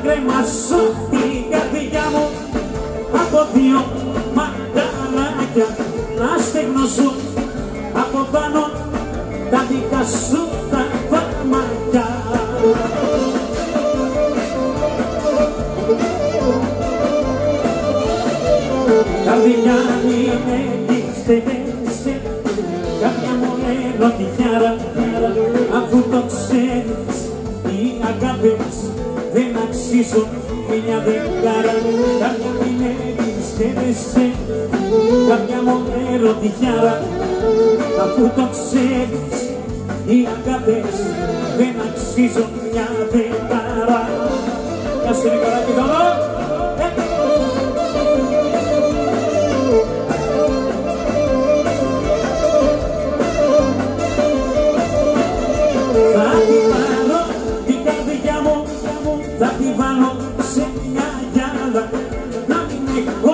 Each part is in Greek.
κρεμάσω την καρδιά μου από δύο μανταλάκια, να στεγνώσω από πάνω τα δικά σου τα φαρμάκια. Καρδιά είναι νύχτευεσαι, κάποια μου ερωτικιάρα, αφού το ξέρεις οι αγάπες δεν αξίζουν μια δεκάρα. Κάποια μου νύχτευεσαι, κάποια μου ερωτικιάρα, αφού το ξέρεις οι αγάπες δεν αξίζουν μια δεκάρα. Κάστε Νικολάκη τώρα. Θα τη βάλω σε μια γυάλα, να μην έχω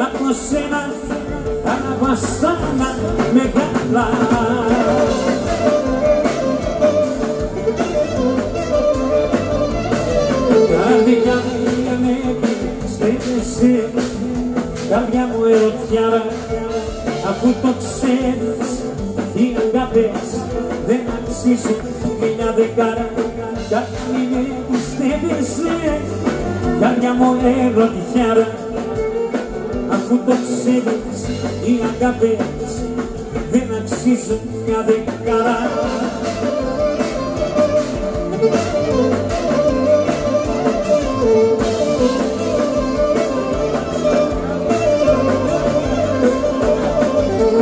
από σένα άλλα βασάνα μεγάλα. Καρδιά μου με στέλνεσαι, καρδιά μου ερωτιάρα, αφού το ξέρεις οι αγάπες δεν αξίζουν μια δεκάρα. Καρδιά μου με πιστεύεσαι, καρδιά μου ερωτιάρα, αφού το ξέρεις οι αγάπες δεν αξίζουν μια δεκάρα.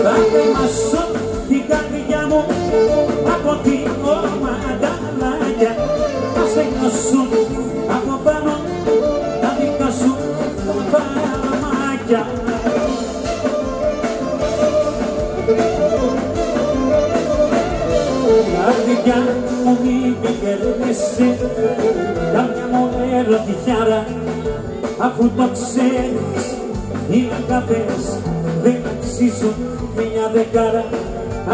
Θα κρεμάσω την καρδιά μου από την ομανταλάκια, θα στεγνώσουν από πάνω τα δικά σου τα φαρμάκια. Καρδιά μου μην πηγαίνεσαι, καρδιά μου ερωτιάρα, αφού το ξέρεις οι αγάπες δεν αξίζουν μια δεκάρα.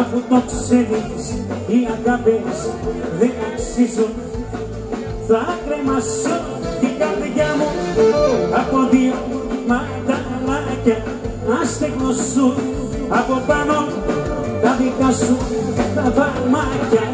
Αφού το ξέρεις οι αγάπες δεν αξίζουν, θα κρεμάσω την καρδιά μου από δύο μανταλάκια, να στεγνώσουν από πάνω τα δικά σου τα φαρμάκια.